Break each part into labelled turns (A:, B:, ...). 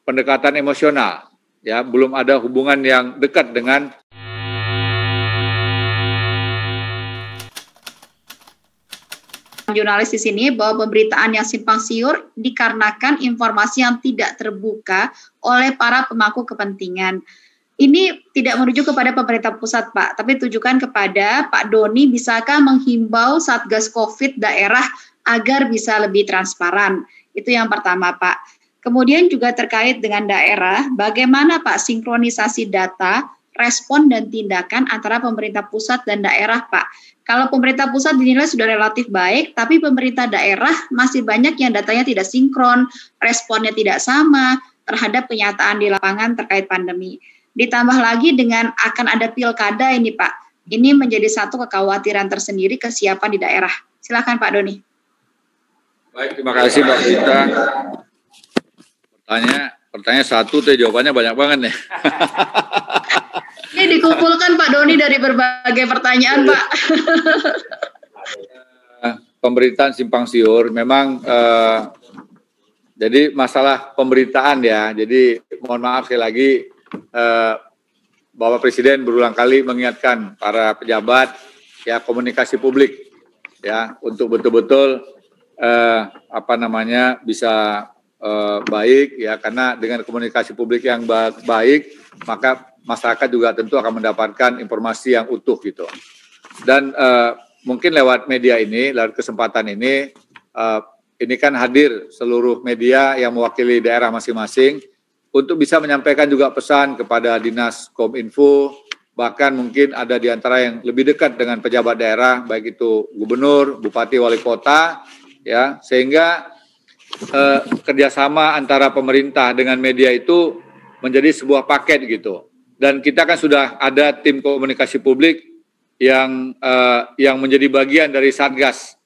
A: pendekatan emosional, ya, belum ada hubungan yang dekat dengan
B: jurnalis di sini bahwa pemberitaan yang simpang siur dikarenakan informasi yang tidak terbuka oleh para pemangku kepentingan. Ini tidak merujuk kepada pemerintah pusat, Pak, tapi tujukan kepada Pak Doni, bisakah menghimbau Satgas COVID daerah agar bisa lebih transparan? Itu yang pertama, Pak. Kemudian juga terkait dengan daerah, bagaimana Pak sinkronisasi data, respon dan tindakan antara pemerintah pusat dan daerah, Pak? Kalau pemerintah pusat dinilai sudah relatif baik, tapi pemerintah daerah masih banyak yang datanya tidak sinkron, responnya tidak sama terhadap kenyataan di lapangan terkait pandemi. Ditambah lagi dengan akan ada pilkada ini, Pak. Ini menjadi satu kekhawatiran tersendiri kesiapan di daerah. Silakan Pak Doni.
A: Baik, terima kasih Mbak Rita. Pertanyaan satu, jawabannya banyak banget nih.
B: Ini dikumpulkan Pak Doni dari berbagai pertanyaan, Pak.
A: Pemberitaan simpang siur, memang jadi masalah pemberitaan ya. Jadi mohon maaf sekali lagi, Bapak Presiden berulang kali mengingatkan para pejabat, ya, komunikasi publik, ya, untuk betul-betul bisa baik, ya, karena dengan komunikasi publik yang baik, maka masyarakat juga tentu akan mendapatkan informasi yang utuh gitu. Dan mungkin lewat media ini, lewat kesempatan ini kan hadir seluruh media yang mewakili daerah masing-masing untuk bisa menyampaikan juga pesan kepada Dinas Kominfo, bahkan mungkin ada di antara yang lebih dekat dengan pejabat daerah, baik itu gubernur, bupati, wali kota, ya, sehingga kerjasama antara pemerintah dengan media itu menjadi sebuah paket gitu. Dan kita kan sudah ada tim komunikasi publik yang menjadi bagian dari Satgas,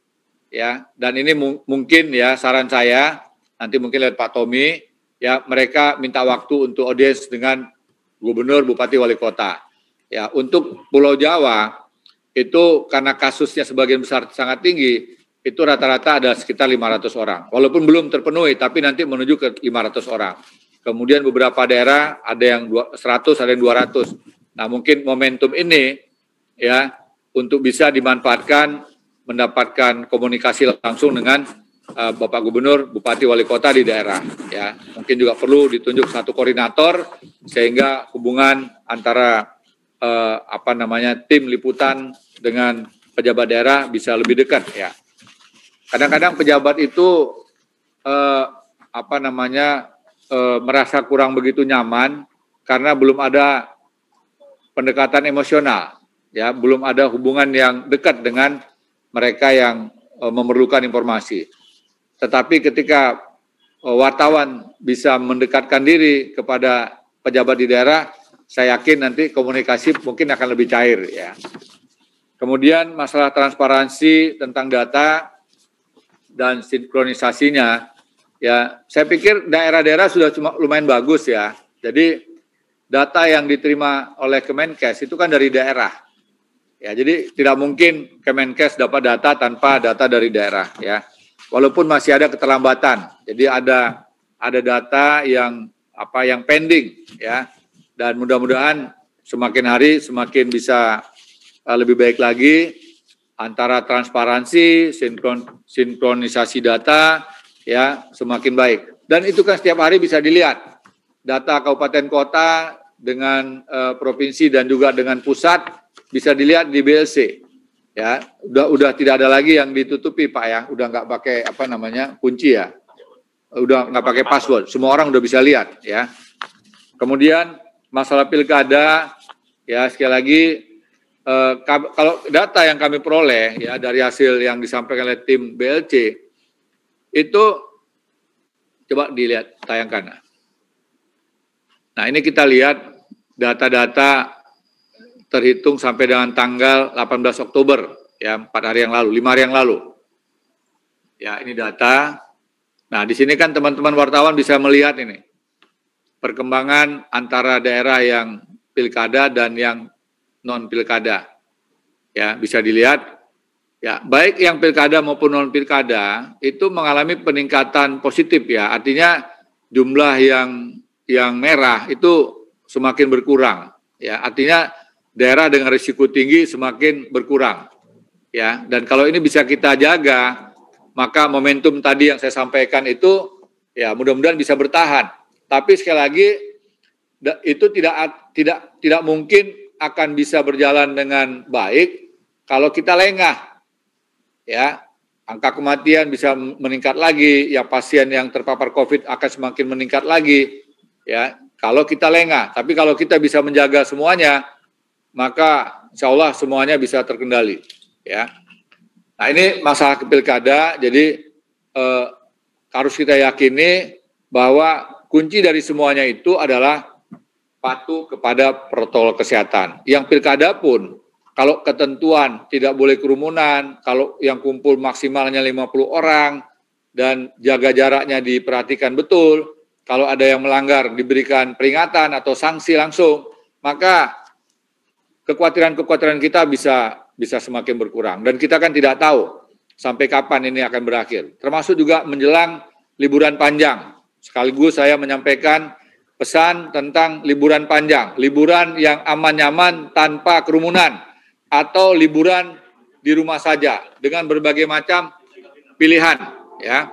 A: ya. Dan ini mungkin, ya, saran saya nanti mungkin lihat Pak Tommy, ya, mereka minta waktu untuk audiens dengan gubernur, bupati, wali kota. Ya, untuk Pulau Jawa itu karena kasusnya sebagian besar sangat tinggi, itu rata-rata ada sekitar 500 orang. Walaupun belum terpenuhi, tapi nanti menuju ke 500 orang. Kemudian beberapa daerah ada yang 100, ada yang 200. Nah, mungkin momentum ini, ya, untuk bisa dimanfaatkan, mendapatkan komunikasi langsung dengan Bapak Gubernur, Bupati, Wali Kota di daerah, ya. Mungkin juga perlu ditunjuk satu koordinator sehingga hubungan antara tim liputan dengan pejabat daerah bisa lebih dekat, ya. Kadang-kadang pejabat itu merasa kurang begitu nyaman karena belum ada pendekatan emosional, ya, belum ada hubungan yang dekat dengan mereka yang memerlukan informasi. Tetapi ketika wartawan bisa mendekatkan diri kepada pejabat di daerah, saya yakin nanti komunikasi mungkin akan lebih cair, ya. Kemudian masalah transparansi tentang data dan sinkronisasinya, ya, saya pikir daerah-daerah sudah lumayan bagus, ya. Jadi data yang diterima oleh Kemenkes itu kan dari daerah, ya. Jadi tidak mungkin Kemenkes dapat data tanpa data dari daerah, ya. Walaupun masih ada keterlambatan, jadi ada data yang pending, ya. Dan mudah-mudahan semakin hari semakin bisa lebih baik lagi antara transparansi, sinkronisasi data, ya, semakin baik. Dan itu kan setiap hari bisa dilihat data kabupaten kota dengan provinsi dan juga dengan pusat bisa dilihat di BLC, ya. Udah tidak ada lagi yang ditutupi, Pak, ya. Udah nggak pakai kunci, ya. Udah nggak pakai password. Semua orang udah bisa lihat, ya. Kemudian masalah pilkada, ya, sekali lagi kalau data yang kami peroleh, ya, dari hasil yang disampaikan oleh tim BLC itu, coba dilihat, tayangkan. Nah, ini kita lihat data-data terhitung sampai dengan tanggal 18 Oktober, ya, 5 hari yang lalu. Ya, ini data. Nah, di sini kan teman-teman wartawan bisa melihat ini perkembangan antara daerah yang pilkada dan yang non pilkada, ya, bisa dilihat, ya, baik yang pilkada maupun non pilkada itu mengalami peningkatan positif, ya. Artinya jumlah yang merah itu semakin berkurang. Ya, artinya daerah dengan risiko tinggi semakin berkurang. Ya, dan kalau ini bisa kita jaga, maka momentum tadi yang saya sampaikan itu ya mudah-mudahan bisa bertahan. Tapi sekali lagi itu tidak mungkin akan bisa berjalan dengan baik kalau kita lengah. Ya, angka kematian bisa meningkat lagi, ya pasien yang terpapar COVID akan semakin meningkat lagi. Ya, kalau kita lengah. Tapi kalau kita bisa menjaga semuanya, maka insya Allah semuanya bisa terkendali. Ya. Nah, ini masalah pilkada, jadi harus kita yakini bahwa kunci dari semuanya itu adalah patuh kepada protokol kesehatan. Yang pilkada pun, kalau ketentuan tidak boleh kerumunan, kalau yang kumpul maksimalnya 50 orang, dan jaga jaraknya diperhatikan betul, kalau ada yang melanggar diberikan peringatan atau sanksi langsung, maka kekhawatiran-kekhawatiran kita bisa semakin berkurang. Dan kita kan tidak tahu sampai kapan ini akan berakhir. Termasuk juga menjelang liburan panjang. Sekaligus saya menyampaikan pesan tentang liburan panjang. Liburan yang aman-nyaman tanpa kerumunan. Atau liburan di rumah saja dengan berbagai macam pilihan. Ya.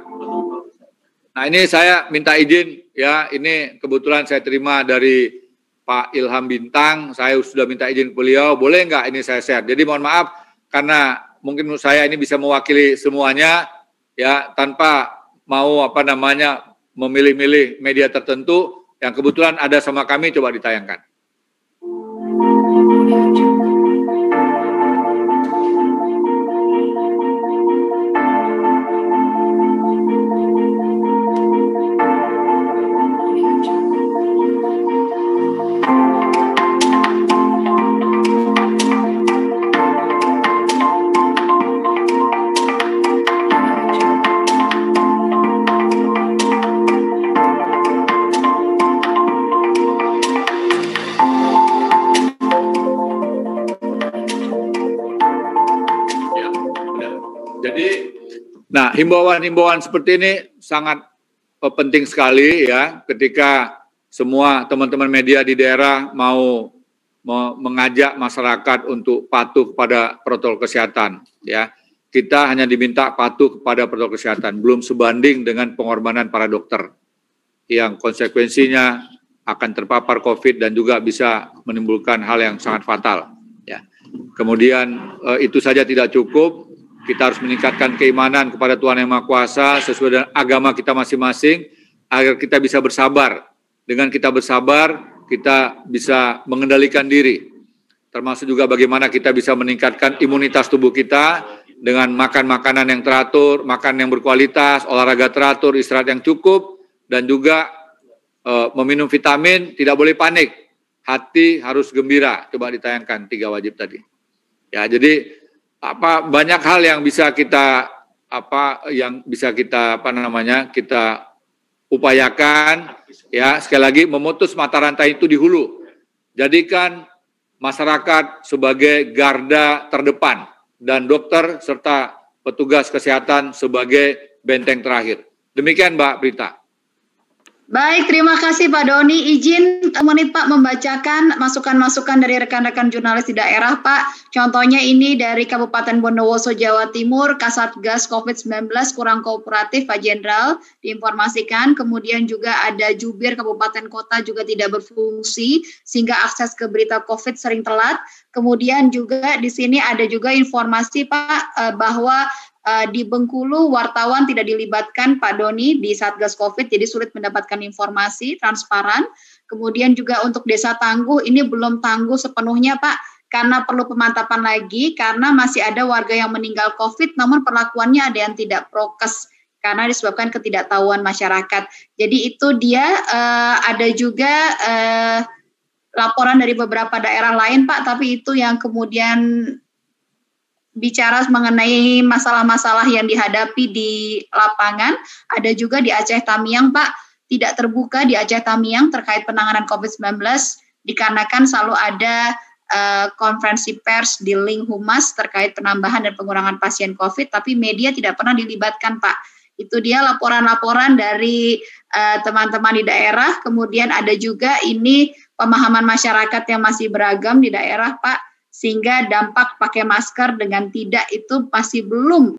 A: Nah, ini saya minta izin, ya, ini kebetulan saya terima dari Pak Ilham Bintang, saya sudah minta izin ke beliau, boleh nggak ini saya share? Jadi mohon maaf, karena mungkin menurut saya ini bisa mewakili semuanya, ya, tanpa mau memilih-milih media tertentu, yang kebetulan ada sama kami, coba ditayangkan. Nah, himbauan-himbauan seperti ini sangat penting sekali ya, ketika semua teman-teman media di daerah mau mengajak masyarakat untuk patuh kepada protokol kesehatan. Ya, kita hanya diminta patuh kepada protokol kesehatan, belum sebanding dengan pengorbanan para dokter yang konsekuensinya akan terpapar COVID dan juga bisa menimbulkan hal yang sangat fatal. Ya, kemudian itu saja tidak cukup. Kita harus meningkatkan keimanan kepada Tuhan Yang Maha Kuasa sesuai dengan agama kita masing-masing agar kita bisa bersabar. Dengan kita bersabar, kita bisa mengendalikan diri. Termasuk juga bagaimana kita bisa meningkatkan imunitas tubuh kita dengan makan makanan yang teratur, makan yang berkualitas, olahraga teratur, istirahat yang cukup, dan juga meminum vitamin, tidak boleh panik. Hati harus gembira. Coba ditayangkan 3 wajib tadi. Ya, jadi banyak hal yang bisa kita kita upayakan, ya, sekali lagi memutus mata rantai itu di hulu. Jadikan masyarakat sebagai garda terdepan dan dokter serta petugas kesehatan sebagai benteng terakhir. Demikian Mbak Prita.
B: Baik, terima kasih Pak Doni. Izin menit Pak membacakan masukan-masukan dari rekan-rekan jurnalis di daerah Pak. Contohnya ini dari Kabupaten Bondowoso, Jawa Timur, Kasatgas COVID-19 kurang kooperatif Pak Jenderal diinformasikan. Kemudian juga ada jubir kabupaten kota juga tidak berfungsi sehingga akses ke berita COVID sering telat. Kemudian juga di sini ada juga informasi Pak bahwa di Bengkulu wartawan tidak dilibatkan Pak Doni di Satgas COVID, jadi sulit mendapatkan informasi transparan. Kemudian juga untuk Desa Tangguh ini belum tangguh sepenuhnya Pak, karena perlu pemantapan lagi karena masih ada warga yang meninggal COVID namun perlakuannya ada yang tidak prokes karena disebabkan ketidaktahuan masyarakat. Jadi itu dia ada juga laporan dari beberapa daerah lain Pak, tapi itu yang kemudian bicara mengenai masalah-masalah yang dihadapi di lapangan. Ada juga di Aceh Tamiang Pak, tidak terbuka di Aceh Tamiang terkait penanganan COVID-19 dikarenakan selalu ada konferensi pers di link humas terkait penambahan dan pengurangan pasien COVID, tapi media tidak pernah dilibatkan Pak. Itu dia laporan-laporan dari teman-teman di daerah, kemudian ada juga ini pemahaman masyarakat yang masih beragam di daerah, Pak, sehingga dampak pakai masker dengan tidak itu masih belum